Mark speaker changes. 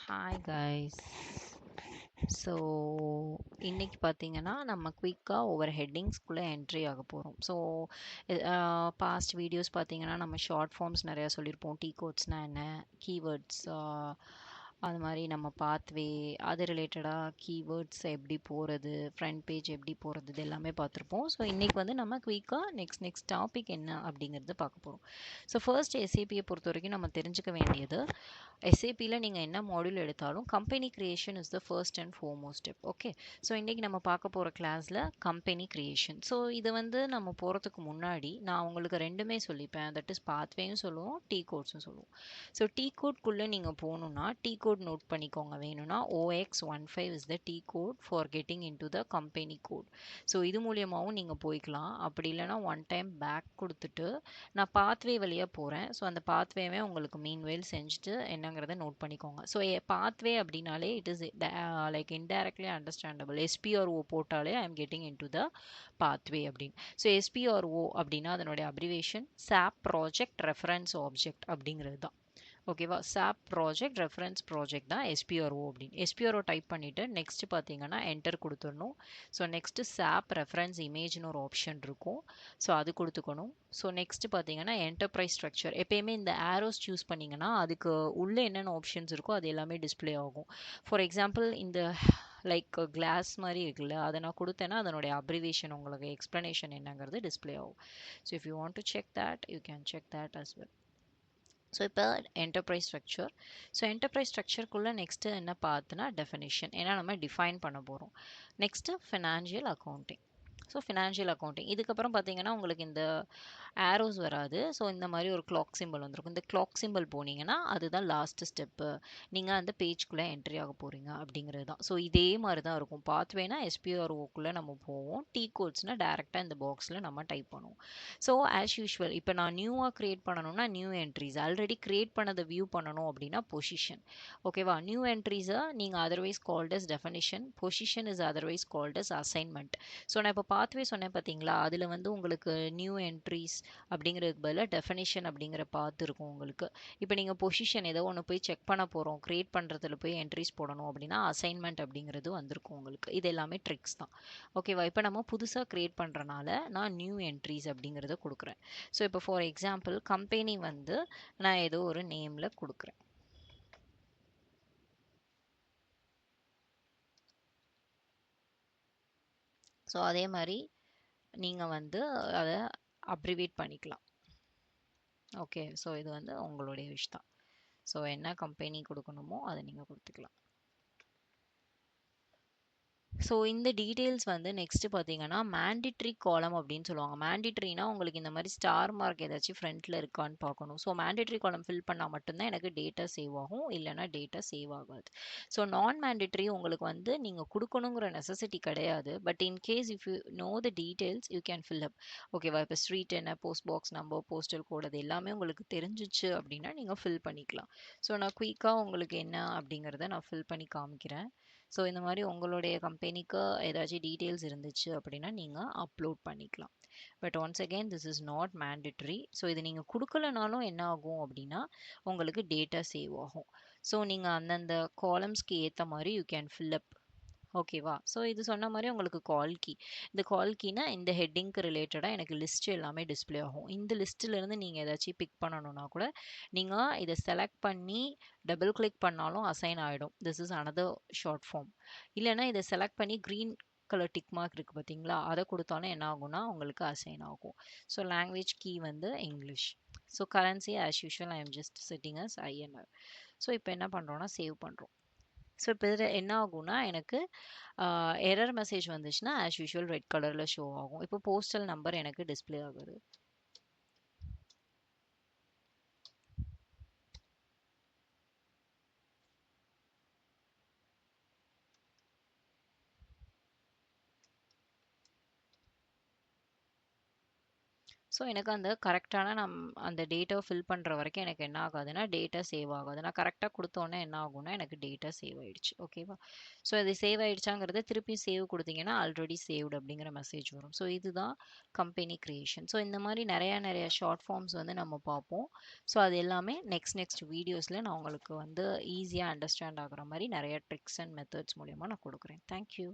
Speaker 1: Hi guys. So இன்னைக்கு பார்த்தீங்கன்னா நம்ம குயிக்காக ஒவ்வொரு ஹெட்டிங்ஸ்குள்ளே என்ட்ரி ஆக போகிறோம். ஸோ பாஸ்ட் வீடியோஸ் பார்த்தீங்கன்னா நம்ம ஷார்ட் ஃபார்ம்ஸ் நிறையா சொல்லியிருப்போம். டீ கோட்ஸ்னால் என்ன, கீவேர்ட்ஸ், அது மாதிரி நம்ம பாத்வே, அது ரிலேட்டடாக கீவேர்ட்ஸ் எப்படி போகிறது, ஃப்ரண்ட் பேஜ் எப்படி போகிறது, இது எல்லாமே பார்த்துருப்போம். ஸோ இன்றைக்கி வந்து நம்ம குயிக்காக நெக்ஸ்ட் டாபிக் என்ன அப்படிங்கிறது பார்க்க போகிறோம். ஸோ ஃபர்ஸ்ட் எஸ்ஏபியை பொறுத்த வரைக்கும் நம்ம தெரிஞ்சுக்க வேண்டியது, எஸ்ஏபியில் நீங்கள் என்ன மாடியூல் எடுத்தாலும் company creation is the first and foremost step. Okay, so இன்றைக்கி நம்ம பார்க்க போகிற கிளாஸில் கம்பெனி கிரியேஷன். ஸோ இதை வந்து நம்ம போகிறதுக்கு முன்னாடி நான் உங்களுக்கு ரெண்டுமே சொல்லிப்பேன். தட் இஸ் பாத்வேயும் சொல்லுவோம், டீ கோட்ஸும் சொல்லுவோம். ஸோ டீ கோட்குள்ளே நீங்கள் போகணுன்னா டீ கோட் நோட் பண்ணிக்கோங்க. வேணும்னா OX15 is the T code for getting into the company code. So இது மூலியமாகவும் நீங்கள் போய்க்கலாம். அப்படி இல்லைனா ஒன் டைம் பேக் கொடுத்துட்டு நான் பாத்வே வழியாக போகிறேன். ஸோ அந்த பாத்வேவே உங்களுக்கு மீன்வேல் செஞ்சுட்டு என்னங்கிறத நோட் பண்ணிக்கோங்க. ஸோ பாத்வே அப்படின்னாலே it is like indirectly understandable. SPRO போட்டாலே I am getting into the pathway அப்படின்னு. ஸோ எஸ்பிஆர்ஓ அப்படின்னா அதனுடைய அப்ரிவேஷன் சாப் ப்ராஜெக்ட் ரெஃபரன்ஸ் ஆப்ஜெக்ட் அப்படிங்கிறது தான். ஓகேவா, சாப் ப்ராஜெக்ட் ரெஃபரன்ஸ் ப்ராஜெக்ட் தான் எஸ்பிஆர்ஓ அப்படின்னு. எஸ்பிஆர்ஓ டைப் பண்ணிவிட்டு நெக்ஸ்ட் பார்த்தீங்கன்னா என்டர் கொடுத்துடணும். ஸோ நெக்ஸ்ட்டு சாப் ரெஃபரன்ஸ் இமேஜ்னு ஒரு ஆப்ஷன் இருக்கும். ஸோ அது கொடுத்துக்கணும். ஸோ நெக்ஸ்ட் பார்த்தீங்கன்னா என்டர்பிரைஸ் ஸ்ட்ரக்சர். எப்பயுமே இந்த ஆரோஸ் சூஸ் பண்ணிங்கன்னா அதுக்கு உள்ளே என்னென்ன ஆப்ஷன்ஸ் இருக்கோ அது எல்லாமே டிஸ்பிளே ஆகும். ஃபார் எக்ஸாம்பிள் இந்த லைக் கிளாஸ் மாதிரி இருக்குல்ல, அதை நான் கொடுத்தேன்னா அதனுடைய அப்ரிவேஷன் உங்களுக்கு எக்ஸ்ப்ளனேஷன் என்னங்கிறது டிஸ்பிளே ஆகும். So if you want to check that you can check that as well. So இப்போ என்டர்பிரைஸ் ஸ்ட்ரக்சர். ஸோ என்டர்பிரைஸ் ஸ்ட்ரக்சருக்குள்ளே நெக்ஸ்ட்டு என்ன பார்த்துனா டெஃபினிஷன், ஏன்னா நம்ம டிஃபைன் பண்ண போகிறோம். Next financial accounting. So financial accounting இதுக்கப்புறம் பார்த்தீங்கன்னா உங்களுக்கு இந்த ஆரோஸ் வராது. ஸோ இந்த மாதிரி ஒரு கிளாக் சிம்பிள் வந்திருக்கும். இந்த கிளாக் சிம்பிள் போனீங்கன்னா அதுதான் லாஸ்ட் ஸ்டெப்பு, நீங்கள் அந்த பேஜ்குள்ளே என்ட்ரி ஆக போகிறீங்க அப்படிங்கிறது தான். ஸோ இதே மாதிரி தான் இருக்கும். பாத்வேனா எஸ்பிஆர்ஓக்குள்ளே நம்ம போவோம். டீ கோட்ஸ்னால் டேரெக்டாக இந்த பாக்ஸில் நம்ம டைப் பண்ணுவோம். ஸோ ஆஸ் யூஷுவல் இப்போ நான் நியூவாக க்ரியேட் பண்ணணும்னா நியூ என்ட்ரிஸ், ஆல்ரெடி க்ரியேட் பண்ணதை வியூ பண்ணணும் அப்படின்னா பொசிஷன். ஓகேவா, நியூ என்ட்ரிஸை நீங்கள் otherwise called as definition, position is otherwise called as assignment. So நான் இப்போ பாத்வே சொன்னேன் பார்த்தீங்களா, அதில் வந்து உங்களுக்கு நியூ என்ட்ரிஸ் அப்படிங்கிறதுக்கு பதிலாக டெஃபினிஷன் அப்படிங்கிற பாத் இருக்கும் உங்களுக்கு. இப்போ நீங்கள் பொசிஷன் ஏதோ ஒன்று போய் செக் பண்ண போகிறோம், க்ரியேட் பண்ணுறதுல போய் என்ட்ரிஸ் போடணும் அப்படின்னா அசைன்மெண்ட் அப்படிங்கிறது வந்திருக்கும் உங்களுக்கு. இது எல்லாமே ட்ரிக்ஸ் தான். ஓகேவா, இப்போ நம்ம புதுசாக க்ரியேட் பண்ணுறனால நான் நியூ என்ட்ரிஸ் அப்படிங்கிறத கொடுக்குறேன். ஸோ இப்போ ஃபார் எக்ஸாம்பிள் கம்பெனி வந்து நான் ஏதோ ஒரு நேமில் கொடுக்குறேன். ஸோ அதே மாதிரி நீங்கள் வந்து அதை அப்ரிவேட் பண்ணிக்கலாம். ஓகே, ஸோ இது வந்து உங்களுடைய விஷ் தான். ஸோ என்ன கம்பெனி கொடுக்கணுமோ அதை நீங்கள் கொடுத்துக்கலாம். ஸோ இந்த டீட்டெயில்ஸ் வந்து நெக்ஸ்ட்டு பார்த்தீங்கன்னா மேண்டிட்ரி காலம் அப்படின்னு சொல்லுவாங்க. மேண்டிட்ரினா உங்களுக்கு இந்த மாதிரி ஸ்டார் மார்க் ஏதாச்சும் ஃப்ரண்ட்டில் இருக்கான்னு பார்க்கணும். ஸோ மேண்டிட்ரி காலம் ஃபில் பண்ணால் மட்டும்தான் எனக்கு டேட்டா சேவ் ஆகும், இல்லைனா டேட்டா சேவ் ஆகாது. ஸோ நான் மேண்டிட்ரி உங்களுக்கு வந்து நீங்கள் கொடுக்கணுங்கிற நெசசிட்டி கிடையாது. But in case if you know the details you can fill up. ஓகேவா, இப்போ ஸ்ட்ரீட் என்ன, post box number, postal code, அது எல்லாமே உங்களுக்கு தெரிஞ்சிச்சு அப்படின்னா நீங்கள் ஃபில் பண்ணிக்கலாம். ஸோ நான் குயிக்காக உங்களுக்கு என்ன அப்படிங்கிறத நான் ஃபில் பண்ணி காமிக்கிறேன். ஸோ இந்த மாதிரி உங்களுடைய கம்பெனிக்கு ஏதாச்சும் டீட்டெயில்ஸ் இருந்துச்சு அப்படின்னா நீங்கள் அப்லோட் பண்ணிக்கலாம். But once again this is not mandatory. So இது நீங்கள் கொடுக்கலனாலும் என்ன ஆகும் அப்படின்னா உங்களுக்கு டேட்டா சேவ் ஆகும். ஸோ நீங்கள் அந்தந்த காலம்ஸ்க்கு ஏற்ற மாதிரி யூ கேன் ஃபில் அப். ஓகேவா, ஸோ இது சொன்ன மாதிரி உங்களுக்கு கால் கீ. இந்த கால் கீனா இந்த ஹெட்டிங்க்கு ரிலேட்டடாக எனக்கு லிஸ்ட் எல்லாமே டிஸ்பிளே ஆகும். இந்த லிஸ்ட்டிலேருந்து நீங்கள் ஏதாச்சும் பிக் பண்ணணுன்னா கூட நீங்கள் இதை செலக்ட் பண்ணி டபுள் கிளிக் பண்ணாலும் அசைன் ஆகிடும். This is another short form. இல்லைனா இதை செலக்ட் பண்ணி க்ரீன் கலர் டிக் மார்க் இருக்குது பார்த்தீங்களா, அதை கொடுத்தாலும் என்ன ஆகும்னா உங்களுக்கு அசைன் ஆகும். ஸோ லாங்குவேஜ் கீ வந்து English. So currency as usual I am just setting as INR. So இப்போ என்ன பண்ணுறோன்னா சேவ் பண்ணுறோம். ஸோ இப்போ இதில் என்ன ஆகும்னா எனக்கு எரர் மெசேஜ் வந்துச்சுன்னா ஆஸ் யூஷுவல் ரெட் கலரில் ஷோ ஆகும். இப்போ போஸ்டல் நம்பர் எனக்கு டிஸ்பிளே ஆகுது. ஸோ எனக்கு அந்த கரெக்டான அந்த டேட்டாவை ஃபில் பண்ணுற வரைக்கும் எனக்கு என்ன ஆகாதுன்னா டேட்டா சேவ் ஆகாது. நான் கரெக்டாக கொடுத்தோன்னே என்ன ஆகும்னா எனக்கு டேட்டா சேவ் ஆயிடுச்சு. ஓகேவா? ஸோ அது சேவ் ஆயிடுச்சாங்கிறத திருப்பி சேவ் கொடுத்தீங்கன்னா ஆல்ரெடி சேவ்டு அப்படிங்கிற மெசேஜ் வரும். ஸோ இதுதான் கம்பெனி கிரியேஷன். ஸோ இந்த மாதிரி நிறைய ஷார்ட் ஃபார்ம்ஸ் வந்து நம்ம பார்ப்போம். ஸோ அது எல்லாமே நெக்ஸ்ட் வீடியோஸில் நான் உங்களுக்கு வந்து ஈஸியாக அண்டர்ஸ்டாண்ட் ஆகுற மாதிரி நிறைய ட்ரிக்ஸ் அண்ட் மெத்தட்ஸ் மூலியமாக நான் கொடுக்குறேன். தேங்க்யூ.